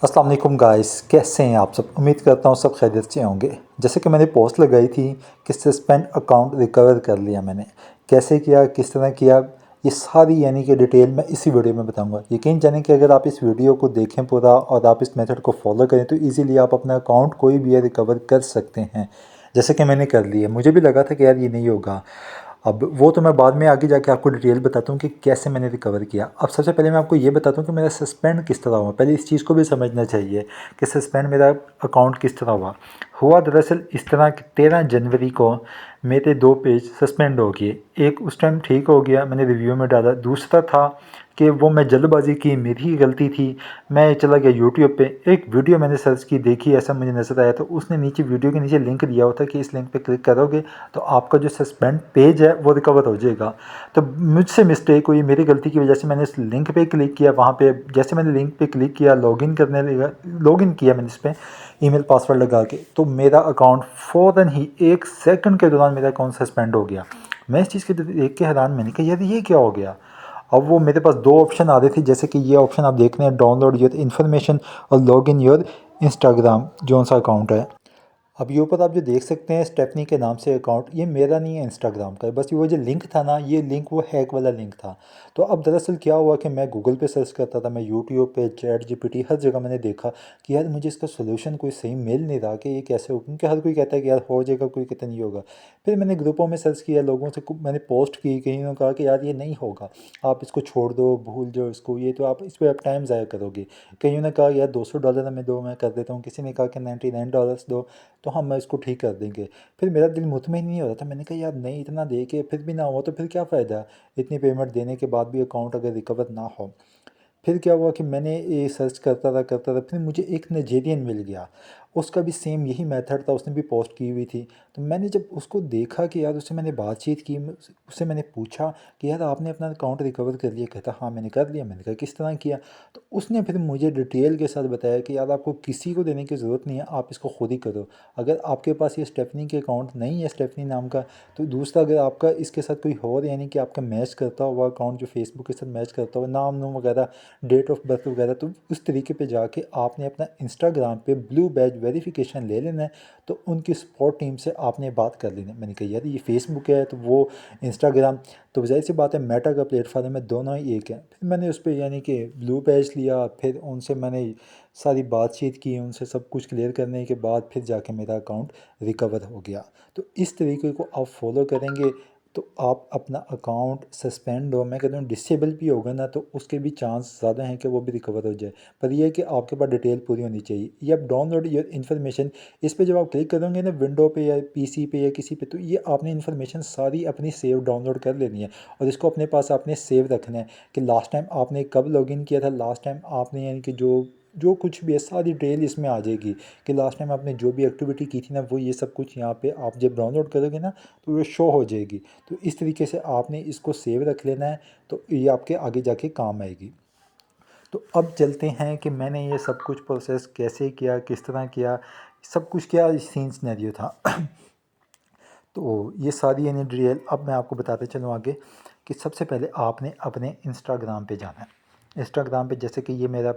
अस्सलाम वालेकुम गाइस, कैसे हैं आप सब। उम्मीद करता हूँ सब खैरियत से होंगे। जैसे कि मैंने पोस्ट लगाई थी कि सस्पेंड अकाउंट रिकवर कर लिया मैंने। कैसे किया, किस तरह किया, ये सारी यानी कि डिटेल मैं इसी वीडियो में बताऊंगा। यकीन जानें कि अगर आप इस वीडियो को देखें पूरा और आप इस मेथड को फॉलो करें तो इजीली आप अपना अकाउंट कोई भी रिकवर कर सकते हैं, जैसे कि मैंने कर लिया। मुझे भी लगा था कि यार ये नहीं होगा। अब वो तो मैं बाद में आगे जाके आपको डिटेल बताता हूँ कि कैसे मैंने रिकवर किया। अब सबसे पहले मैं आपको ये बताता हूँ कि मेरा सस्पेंड किस तरह हुआ। पहले इस चीज़ को भी समझना चाहिए कि सस्पेंड मेरा अकाउंट किस तरह हुआ दरअसल इस तरह कि 13 जनवरी को मेरे 2 पेज सस्पेंड हो गए। एक उस टाइम ठीक हो गया, मैंने रिव्यू में डाला। दूसरा था कि वो मैं जल्दबाजी की, मेरी ही गलती थी। मैं चला गया यूट्यूब पे, एक वीडियो मैंने सर्च की, देखी, ऐसा मुझे नज़र आया तो उसने नीचे वीडियो के नीचे लिंक दिया होता कि इस लिंक पे क्लिक करोगे तो आपका जो सस्पेंड पेज है वो रिकवर हो जाएगा। तो मुझसे मिस्टेक हुई, मेरी गलती की वजह से मैंने इस लिंक पे क्लिक किया। वहाँ पे जैसे मैंने लिंक पे क्लिक किया, लॉगिन किया मैंने इस पर ईमेल पासवर्ड लगा के, तो मेरा अकाउंट फ़ौरन ही 1 सेकंड के दौरान मेरा अकाउंट सस्पेंड हो गया। मैं इस चीज़ के देख के हैरान, मैंने कहा यार ये क्या हो गया। अब वो मेरे पास 2 ऑप्शन आ रहे थे, जैसे कि ये ऑप्शन आप देख रहे हैं, डाउनलोड योर इन्फॉर्मेशन और लॉग इन योर इंस्टाग्राम जो सा अकाउंट है। अब ये ऊपर आप जो देख सकते हैं स्टेफनी के नाम से अकाउंट, ये मेरा नहीं है, इंस्टाग्राम का है। बस वो जो लिंक था ना, ये लिंक वो हैक वाला लिंक था। तो अब दरअसल क्या हुआ कि मैं गूगल पे सर्च करता था, मैं यूट्यूब पे, चैट जीपीटी, हर जगह मैंने देखा कि यार मुझे इसका सोल्यूशन कोई सही मिल नहीं रहा कि ये कैसे हो, क्योंकि हर कोई कहता है कि यार हो जाएगा, कोई कहता नहीं होगा। फिर मैंने ग्रुपों में सर्च किया, लोगों से मैंने पोस्ट की, कहीं ने कहा कि यार ये नहीं होगा, आप इसको छोड़ दो, भूल जाओ इसको, ये तो आप इस पर आप टाइम ज़ाया करोगे। कईयों ने कहा यार $200 हमें दो, मैं कर देता हूँ। किसी ने कहा कि $99 दो तो हम इसको ठीक कर देंगे। फिर मेरा दिल मुतमईन नहीं हो रहा था, मैंने कहा यार नहीं, इतना दे के फिर भी ना हुआ तो फिर क्या फ़ायदा, इतनी पेमेंट देने के बाद भी अकाउंट अगर रिकवर ना हो। फिर क्या हुआ कि मैंने ये सर्च करता था, फिर मुझे एक नाइजेरियन मिल गया। उसका भी सेम यही मेथड था, उसने भी पोस्ट की हुई थी। तो मैंने जब उसको देखा कि यार, उससे मैंने बातचीत की, उससे मैंने पूछा कि यार आपने अपना अकाउंट रिकवर कर लिया। कहता हाँ मैंने कर लिया। मैंने कहा किस तरह किया। तो उसने फिर मुझे डिटेल के साथ बताया कि यार आपको किसी को देने की ज़रूरत नहीं है, आप इसको खुद ही करो। अगर आपके पास ये स्टेफनी के अकाउंट नहीं है, स्टेफनी नाम का, तो दूसरा अगर आपका इसके साथ कोई और यानी कि आपका मैच करता हुआ अकाउंट जो फेसबुक के साथ मैच करता हुआ, नाम नूम वगैरह, डेट ऑफ बर्थ वगैरह, तो उस तरीके पे जाके आपने अपना इंस्टाग्राम पे ब्लू बैज वेरिफिकेशन ले लेना है। तो उनकी सपोर्ट टीम से आपने बात कर लेना है। मैंने कहा यार ये फेसबुक है तो वो इंस्टाग्राम, तो ज़ाहिर सी बात है मेटा का प्लेटफॉर्म है, दोनों ही एक है। फिर मैंने उस पर यानी कि ब्लू बैज लिया, फिर उनसे मैंने सारी बातचीत की, उनसे सब कुछ क्लियर करने के बाद फिर जाके मेरा अकाउंट रिकवर हो गया। तो इस तरीके को आप फॉलो करेंगे तो आप अपना अकाउंट सस्पेंड हो, मैं कहता हूँ डिसेबल भी होगा ना, तो उसके भी चांस ज़्यादा हैं कि वो भी रिकवर हो जाए। पर यह है कि आपके पास डिटेल पूरी होनी चाहिए। ये आप डाउनलोड योर इन्फॉर्मेशन, इस पे जब आप क्लिक करोगे ना विंडो पे या पीसी पे या किसी पे, तो ये आपने इन्फॉर्मेशन सारी अपनी सेव डाउनलोड कर लेनी है और इसको अपने पास आपने सेव रखना है कि लास्ट टाइम आपने कब लॉगिन किया था, लास्ट टाइम आपने यानी कि जो जो कुछ भी है सारी डिटेल इसमें आ जाएगी कि लास्ट टाइम आपने जो भी एक्टिविटी की थी ना, वो ये सब कुछ यहाँ पे आप जब डाउनलोड करोगे ना तो ये शो हो जाएगी। तो इस तरीके से आपने इसको सेव रख लेना है, तो ये आपके आगे जाके काम आएगी। तो अब चलते हैं कि मैंने ये सब कुछ प्रोसेस कैसे किया, किस तरह किया, सब कुछ क्या सीन सिनेरियो था। तो ये सारी यानी डिटेल अब मैं आपको बताते चलूँ आगे कि सबसे पहले आपने अपने इंस्टाग्राम पे जाना है। इंस्टाग्राम पे जैसे कि ये मेरा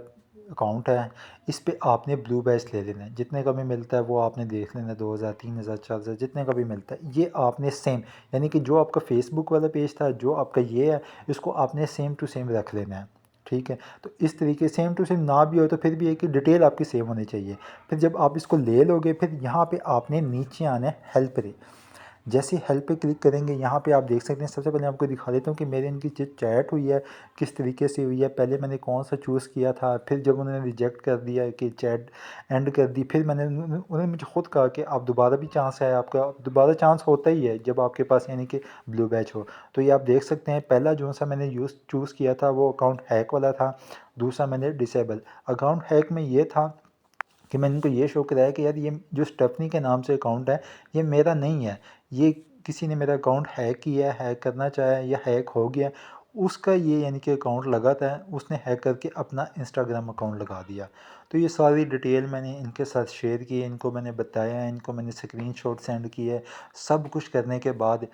अकाउंट है, इस पे आपने ब्लू बैज ले लेना है। जितने का भी मिलता है वो आपने देख लेना है, 2000, 3000, 4000, जितने का भी मिलता है ये आपने सेम, यानी कि जो आपका फेसबुक वाला पेज था, जो आपका ये है, इसको आपने सेम टू सेम रख लेना है। ठीक है, तो इस तरीके सेम टू सेम ना भी हो तो फिर भी है कि डिटेल आपकी सेव होनी चाहिए। फिर जब आप इसको ले लोगे, फिर यहाँ पे आपने नीचे आना है हेल्प पे। जैसे हेल्प पे क्लिक करेंगे, यहाँ पे आप देख सकते हैं, सबसे पहले आपको दिखा देता हूँ कि मेरे इनकी जो चैट हुई है किस तरीके से हुई है। पहले मैंने कौन सा चूज़ किया था, फिर जब उन्होंने रिजेक्ट कर दिया कि चैट एंड कर दी, फिर मैंने उन्होंने मुझे खुद कहा कि आप दोबारा भी चांस है आपका, दोबारा चांस होता ही है जब आपके पास यानी कि ब्लू बैच हो। तो ये आप देख सकते हैं, पहला जो सा मैंने चूज़ किया था वो अकाउंट हैक वाला था, दूसरा मैंने डिसेबल। अकाउंट हैक में ये था कि मैंने इनको ये शो कराया कि यार ये जो स्टेफनी के नाम से अकाउंट है ये मेरा नहीं है, ये किसी ने मेरा अकाउंट हैक किया है, हैक करना चाहा है या हैक हो गया, उसका ये यानी कि अकाउंट लगा था, उसने हैक करके अपना इंस्टाग्राम अकाउंट लगा दिया। तो ये सारी डिटेल मैंने इनके साथ शेयर की, इनको मैंने बताया, इनको मैंने स्क्रीनशॉट सेंड किए। सब कुछ करने के बाद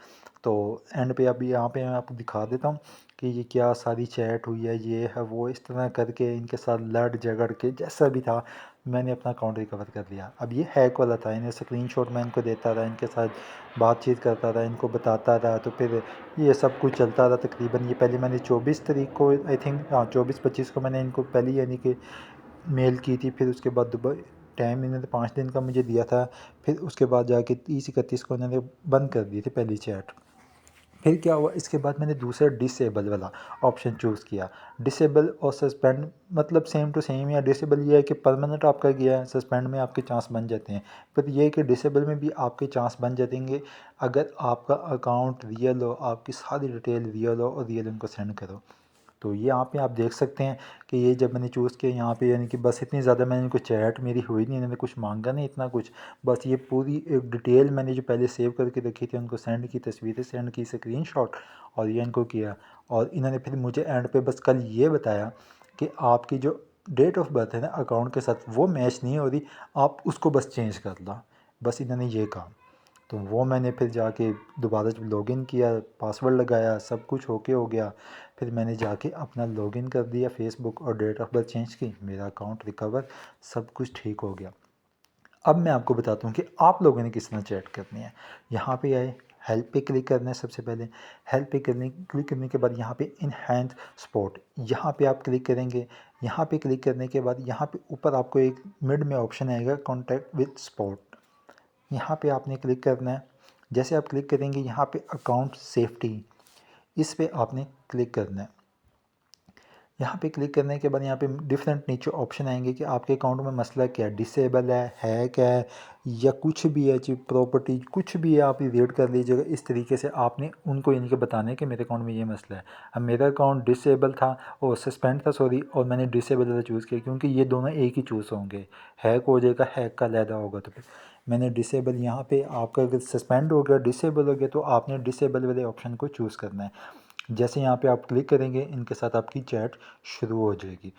तो एंड पे अभी यहाँ पे मैं आपको दिखा देता हूँ कि ये क्या सारी चैट हुई है, ये है वो, इस तरह करके इनके साथ लड़ झगड़ के जैसा भी था मैंने अपना अकाउंट रिकवर कर लिया। अब ये हैक वाला था, इन्हें स्क्रीनशॉट मैं इनको देता रहा, इनके साथ बातचीत करता रहा, इनको बताता रहा, तो फिर ये सब कुछ चलता रहा तकरीबन। ये पहले मैंने 24 तारीख को आई थिंक, हाँ 24-25 को मैंने इनको पहली यानी कि मेल की थी। फिर उसके बाद टाइम इन्होंने 5 दिन का मुझे दिया था। फिर उसके बाद जाके 30-31 को इन्होंने बंद कर दी थी पहली चैट। फिर क्या हुआ, इसके बाद मैंने दूसरा डिसेबल वाला ऑप्शन चूज़ किया। डिसेबल और सस्पेंड मतलब सेम टू सेम, या डिसेबल ये है कि परमानेंट आपका गया है, सस्पेंड में आपके चांस बन जाते हैं। फिर ये है कि डिसेबल में भी आपके चांस बन जाएंगे अगर आपका अकाउंट रियल हो, आपकी सारी डिटेल रियल हो और रियल उनको सेंड करो। तो ये यहाँ पे आप देख सकते हैं कि ये जब मैंने चूज़ किया यहाँ पे, यानी कि बस इतनी ज़्यादा मैंने इनको चैट मेरी हुई नहीं, इन्होंने कुछ मांगा नहीं इतना कुछ, बस ये पूरी एक डिटेल मैंने जो पहले सेव करके रखी थी उनको सेंड की, तस्वीरें सेंड की, स्क्रीनशॉट, और ये इनको किया। और इन्होंने फिर मुझे एंड पे बस कल ये बताया कि आपकी जो डेट ऑफ बर्थ है ना अकाउंट के साथ वो मैच नहीं हो रही, आप उसको बस चेंज कर लो, बस इन्होंने ये कहा। तो वो मैंने फिर जाके दोबारा जब लॉगिन किया, पासवर्ड लगाया, सब कुछ ओके हो गया। फिर मैंने जाके अपना लॉगिन कर दिया फेसबुक और डेट ऑफ बर्थ चेंज की, मेरा अकाउंट रिकवर, सब कुछ ठीक हो गया। अब मैं आपको बताता हूँ कि आप लोगों ने किस तरह चैट करनी है। यहाँ पे आए, हेल्प पे क्लिक करना है सबसे पहले। हेल्प पे क्लिक करने के बाद यहाँ पे इनहैंस सपोर्ट, यहाँ पे आप क्लिक करेंगे। यहाँ पे क्लिक करने के बाद यहाँ पे ऊपर आपको एक मिड में ऑप्शन आएगा कॉन्टैक्ट विद सपोर्ट, यहाँ पे आपने क्लिक करना है। जैसे आप क्लिक करेंगे यहाँ पे अकाउंट सेफ्टी, इस पे आपने क्लिक करना है। यहाँ पे क्लिक करने के बाद यहाँ पे डिफरेंट नीचे ऑप्शन आएंगे कि आपके अकाउंट में मसला क्या है, डिसेबल है क्या है, या कुछ भी है, जी प्रॉपर्टी कुछ भी है, आप रीड कर लीजिएगा। इस तरीके से आपने उनको यानी कि बताना है कि मेरे अकाउंट में ये मसला है। अब मेरा अकाउंट डिसेबल था और सस्पेंड था सॉरी, और मैंने डिसेबल वाला चूज़ किया क्योंकि ये दोनों एक ही चूज़ होंगे, हैक हो जाएगा, हैक का लैदा होगा। तो फिर मैंने डिसेबल, यहाँ पे आपका अगर सस्पेंड हो गया, डिसेबल हो गया, तो आपने डिसेबल वाले ऑप्शन को चूज़ करना है। जैसे यहाँ पे आप क्लिक करेंगे इनके साथ आपकी चैट शुरू हो जाएगी।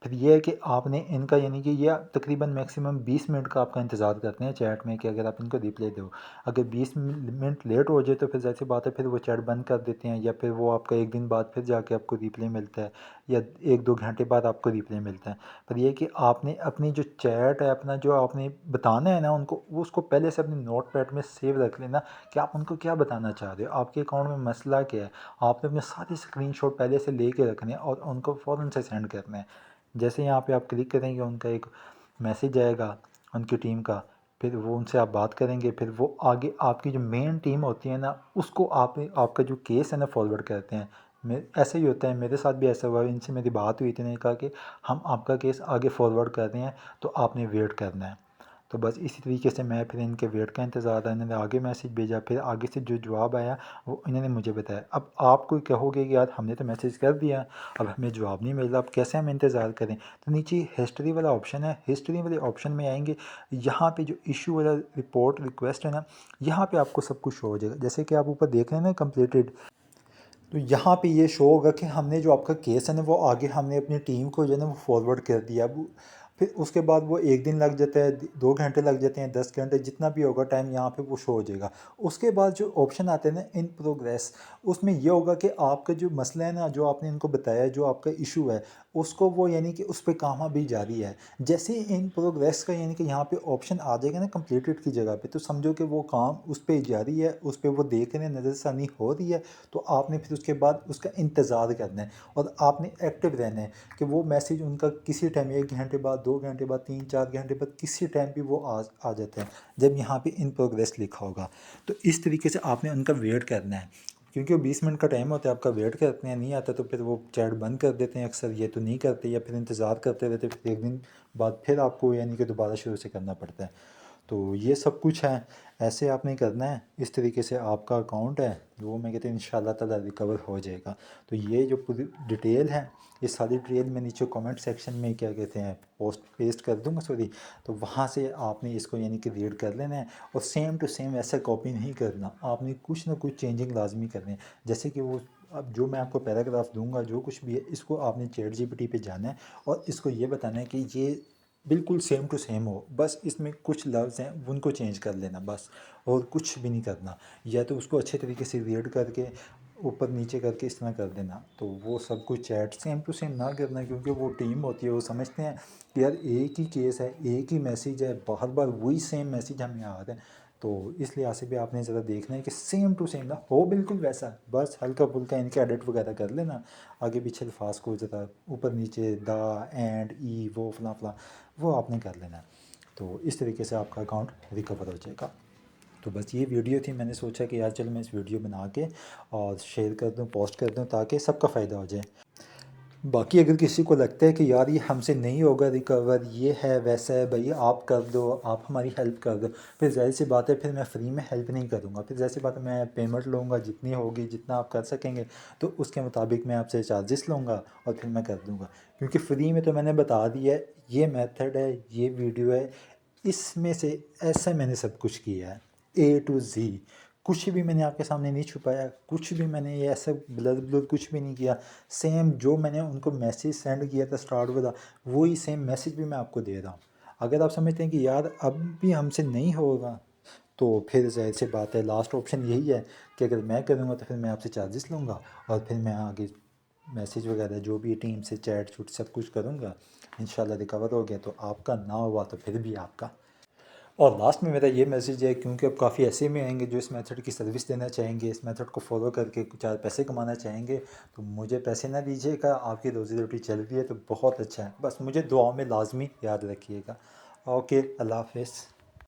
फिर ये है कि आपने इनका यानी कि ये तकरीबन मैक्सिमम 20 मिनट का आपका इंतज़ार करते हैं चैट में कि अगर आप इनको रिप्लाई दो। अगर 20 मिनट लेट हो जाए तो फिर जैसी बात है, फिर वो चैट बंद कर देते हैं, या फिर वो आपका एक दिन बाद फिर जाके आपको रिप्लाई मिलता है, या 1-2 घंटे बाद आपको रिप्लाई मिलता है। पर ये है कि आपने अपनी जो चैट है, अपना जो आपने बताना है ना उनको, वो उसको पहले से अपने नोट पैड में सेव रख लेना कि आप उनको क्या बताना चाह रहे हो, आपके अकाउंट में मसला क्या है। आपने अपने सारे स्क्रीनशॉट पहले से लेके रखने हैं और उनको फ़ौरन से सेंड करना है। जैसे यहाँ पे आप क्लिक करेंगे उनका एक मैसेज आएगा उनकी टीम का, फिर वो उनसे आप बात करेंगे, फिर वो आगे आपकी जो मेन टीम होती है ना उसको आप आपका जो केस है ना फॉरवर्ड करते हैं। मैं ऐसे ही होता है, मेरे साथ भी ऐसा हुआ, इनसे मेरी बात हुई थी, इन्होंने कहा कि हम आपका केस आगे फॉरवर्ड कर रहे हैं, तो आपने वेट करना है। तो बस इसी तरीके से मैं फिर इनके वेट का इंतज़ार था, इन्होंने आगे मैसेज भेजा, फिर आगे से जो जवाब आया वो इन्होंने मुझे बताया। अब आप कोई कहोगे कि यार हमने तो मैसेज कर दिया, अब हमें जवाब नहीं मिल रहा, अब कैसे हम इंतज़ार करें। तो नीचे हिस्ट्री वाला ऑप्शन है, हिस्ट्री वाले ऑप्शन में आएंगे, यहाँ पे जो इशू वाला रिपोर्ट रिक्वेस्ट है ना, यहाँ पे आपको सब कुछ शो हो जाएगा। जैसे कि आप ऊपर देख रहे हैं ना कंप्लीटेड, तो यहाँ पे ये शो होगा कि हमने जो आपका केस है ना वो आगे हमने अपनी टीम को जो है ना वो फॉरवर्ड कर दिया। अब फिर उसके बाद वो 1 दिन लग जाता है, 2 घंटे लग जाते हैं, 10 घंटे, जितना भी होगा टाइम यहाँ पे वो शो हो जाएगा। उसके बाद जो ऑप्शन आते हैं ना इन प्रोग्रेस, उसमें ये होगा कि आपका जो मसला है ना, जो आपने इनको बताया, जो आपका इशू है, उसको वो यानी कि उस पर काम अभी जारी है। जैसे ही इन प्रोग्रेस का यानी कि यहाँ पे ऑप्शन आ जाएगा ना कंप्लीटेड की जगह पे, तो समझो कि वो काम उस पर जारी है, उस पर वो देख रहे हैं, नज़रसानी हो रही है। तो आपने फिर उसके बाद उसका इंतज़ार करना है और आपने एक्टिव रहना है कि वो मैसेज उनका किसी टाइम, 1 घंटे बाद, 2 घंटे बाद, 3-4 घंटे बाद, किसी टाइम भी वो आ जाता है जब यहाँ पे इन प्रोग्रेस लिखा होगा। तो इस तरीके से आपने उनका वेट करना है, क्योंकि वो 20 मिनट का टाइम होता है आपका, वेट करते हैं, नहीं आता तो फिर वो चैट बंद कर देते हैं अक्सर, ये तो नहीं करते, या फिर इंतज़ार करते रहते, फिर 1 दिन बाद फिर आपको यानी कि दोबारा शुरू से करना पड़ता है। तो ये सब कुछ है, ऐसे आपने करना है, इस तरीके से आपका अकाउंट है वो मैं कहते हैं इंशाल्लाह ताला रिकवर हो जाएगा। तो ये जो पूरी डिटेल है, ये सारी डिटेल मैं नीचे कमेंट सेक्शन में क्या कहते हैं पोस्ट पेस्ट कर दूंगा सॉरी, तो वहाँ से आपने इसको यानी कि रीड कर लेना है और सेम टू सेम ऐसा कॉपी नहीं करना, आपने कुछ ना कुछ चेंजिंग लाजमी करने हैं। जैसे कि वो अब जो मैं आपको पैराग्राफ दूंगा जो कुछ भी है, इसको आपने चैट जीपीटी पे जाना है और इसको ये बताना है कि ये बिल्कुल सेम टू सेम हो, बस इसमें कुछ लफ्ज़ हैं उनको चेंज कर लेना बस, और कुछ भी नहीं करना। या तो उसको अच्छे तरीके से रीड करके ऊपर नीचे करके इस तरह कर देना। तो वो सब कुछ चैट सेम टू सेम ना करना, क्योंकि वो टीम होती है, वो समझते हैं कि यार एक ही केस है, एक ही मैसेज है, बार बार वही सेम मैसेज हमें आ रहा है। तो इस लिहाज से भी आपने ज़रा देखना है कि सेम टू सेम ना हो, बिल्कुल वैसा, बस हल्का फुल्का इनके एडिट वगैरह कर लेना, आगे पीछे अल्फाज को ज़रा ऊपर नीचे द एंड ई वो फला फला वो आपने कर लेना। तो इस तरीके से आपका अकाउंट रिकवर हो जाएगा। तो बस ये वीडियो थी, मैंने सोचा कि यार चलो मैं इस वीडियो बना के और शेयर कर दूँ, पोस्ट कर दूँ, ताकि सबका फ़ायदा हो जाए। बाकी अगर किसी को लगता है कि यार ये हमसे नहीं होगा रिकवर, ये है वैसा है, भाई आप कर दो, आप हमारी हेल्प कर दो, फिर ज़ाहिर सी बात है फिर मैं फ्री में हेल्प नहीं करूँगा, फिर ज़ाहिर सी बात है मैं पेमेंट लूँगा, जितनी होगी जितना आप कर सकेंगे तो उसके मुताबिक मैं आपसे चार्जेस लूँगा और फिर मैं कर दूँगा। क्योंकि फ्री में तो मैंने बता दिया है, ये मेथड है, ये वीडियो है, इसमें से ऐसा मैंने सब कुछ किया है ए टू जी। कुछ भी मैंने आपके सामने नहीं छुपाया, कुछ भी मैंने ये ऐसा ब्लर ब्लर कुछ भी नहीं किया। सेम जो मैंने उनको मैसेज सेंड किया था स्टार्ट वाला, वही सेम मैसेज भी मैं आपको दे रहा हूँ। अगर आप समझते हैं कि यार अब भी हमसे नहीं होगा, तो फिर ज़ाहिर सी बात है लास्ट ऑप्शन यही है कि अगर मैं करूँगा तो फिर मैं आपसे चार्जेस लूँगा और फिर मैं आगे मैसेज वगैरह जो भी टीम से चैट चूट सब कुछ करूँगा। इंशाल्लाह रिकवर हो गया तो आपका, ना हुआ तो फिर भी आपका। और लास्ट में मेरा ये मैसेज है, क्योंकि अब काफ़ी ऐसे में आएंगे जो इस मेथड की सर्विस देना चाहेंगे, इस मेथड को फॉलो करके कुछ 4 पैसे कमाना चाहेंगे, तो मुझे पैसे ना दीजिएगा, आपकी रोज़ी रोटी चल रही है तो बहुत अच्छा है, बस मुझे दुआओं में लाजमी याद रखिएगा। ओके, अल्लाह हाफ़िज़।